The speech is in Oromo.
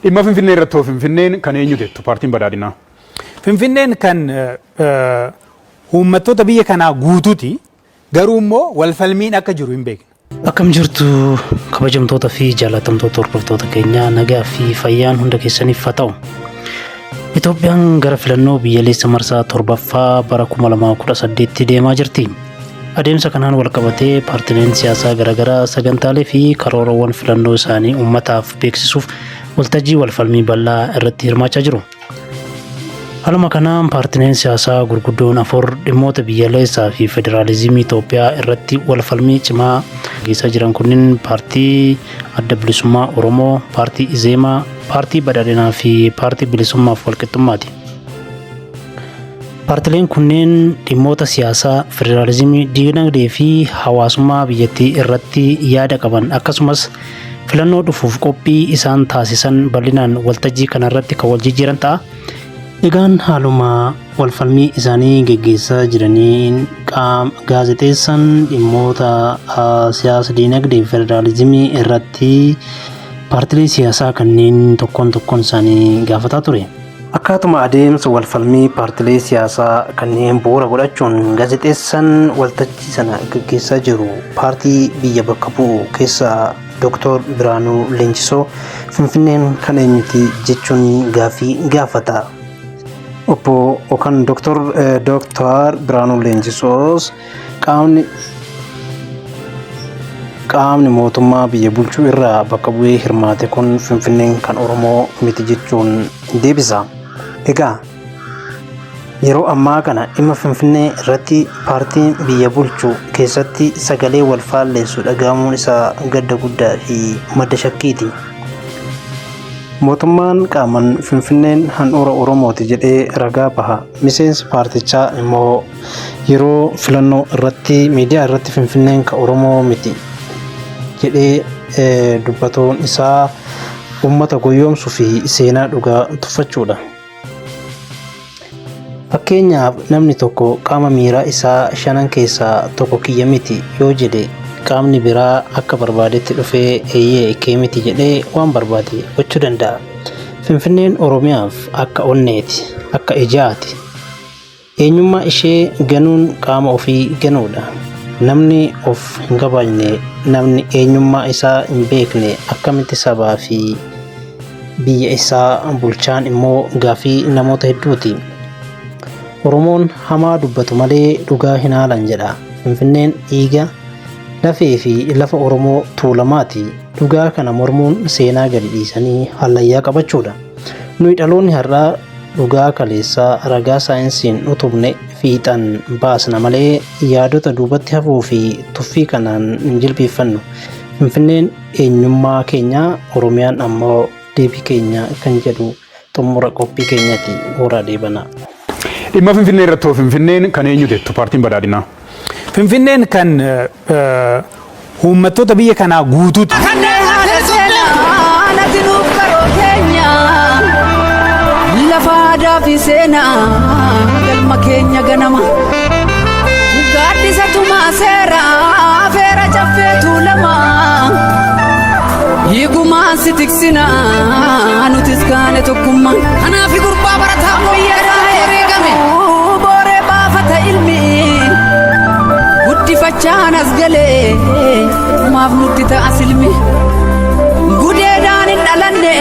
Dhimma Finfinnee irratti Finfinneen kan eenyu jettu paartiin badhaadhinaa? Finfinneen kan uummattoota biyya kanaa guutuuti. Garuu immoo walfalmiin akka jiru hin beekne. Akkam jirtu kabajamtoota fi jaalatamtoota hordoftoota keenyaa nagaa fi fayyaan hunda keessaniif haa ta'u. Itoophiyaan gara filannoo biyyaalessa marsaa torbaffaa bara 2018 deemaa jirti. Adeemsa kanaan wal qabatee paartileen siyaasaa garaagaraa sagantaalee fi karoorawwan filannoo isaanii uummataaf beeksisuuf waltajjii walfalmii bal'aa irratti hirmaachaa jiru. Haaluma kanaan paartileen siyaasaa gurguddoon afur dhimmoota biyyaalessaa fi federaalizimii Itoophiyaa irratti walfalmii cimaa gaggeessaa jiran kunniin paartii Adda Bilisummaa Oromoo, paartii Izeemaa, paartii Badhaadhinaa fi paartii Bilisummaa fi Walqixxummaati. Paartileen kunneen dhimmoota siyaasaa, federaalizimii, diinagdee fi hawaasummaa biyyattii irratti yaada qaban akkasumas filannoo dhufuuf qophii isaan taasisan bal'inaan waltajjii kanarratti kan wal jijjiiran ta'a. Egaan haaluma walfalmii isaanii gaggeessaa jiraniin gaazexeessaan dhimmoota siyaasa, diinagdee fi federaalizimii irratti paartilee siyaasaa kanneen tokkoon isaanii gaafataa ture. Akkaatuma adeemsa walfalmii paartilee siyaasaa kanneen bu'uura godhachuun gaazexeessaan waltajjii sana gaggeessaa jiru paartii biyya bakka bu'u keessaa Dr. Biraanuu Leenjisoo Finfinneen kan eenyuti jechuun gaafii gaafata. Obbo yookaan Dr. Biraanuu Leenjisoos qaamni mootummaa biyya bulchuu irraa bakka bu'ee hirmaate kun Finfinneen kan Oromoo miti jechuun deebisa. Egaa yeroo ammaa kana dhimma Finfinnee irratti paartiin biyya bulchuu keessatti sagalee wal faalleessu dhagahamuun isaa gadda guddaa fi madda shakkiiti. Mootummaan qaaman Finfinneen handhuura Oromooti jedhee ragaa baha. Miseensi paartichaa immoo yeroo filannoo irratti miidiyaa irratti Finfinneen kan Oromoo miti jedhee dubbatuun isaa uummata goyoomsuu fi seenaa dhugaa tuffachuudha. Fakkeenyaaf namni tokko qaama miiraa isaa shanan keessaa tokko kiyya miti yoo jedhe qaamni biraa akka barbaadetti dhufee eeyyee kee miti jedhee waan barbaade gochuu danda'a. Finfinneen Oromiyaaf akka onneeti, akka ijaati. Eenyummaa ishee ganuun qaama ofii ganuudha. Namni of hin kabajne, namni eenyummaa isaa hin beekne akkamitti sabaa fi biyya isaa bulchaan immoo gaafii namoota hedduuti. Oromoon hamaa dubbatu malee dhugaa hin haalan jedha. Finfinneen dhiiga, lafee fi lafa Oromoo tuulamaati. Dhugaa kana mormuun seenaa gadi dhiisanii hallayyaa qabachuudha. Nuyi dhaloonni har'aa dhugaa kaleessaa ragaa saayinsiin utubne fiixan baasna malee yaadota duubatti hafuu fi tuffii kanaan hin jilbeeffannu. Finfinneen eenyummaa keenya, Oromiyaan ammoo deebii keenya kan jedhu xumura qophii keenyati. Horaa deebana. Dhimma Finfinnee irratti Finfinneen kan eenyu jettu paartiin badhaadhinaa? Finfinneen kan uummattoota biyya kanaa guutuuti. Lafa aadaa fi seenaa galma keenya ganama. Gaaddisa tumaa seeraa feera caffee tuulama. Hiigumaan si tiksinaa nutis kaane tokkummaa. Kanaaf gurbaa barataa mooyyeedhaa herreegame. Booree baafata ilmi guddifachaan as galee maaf nutti ta'a silmi. Gudeedhaan hin dhalanne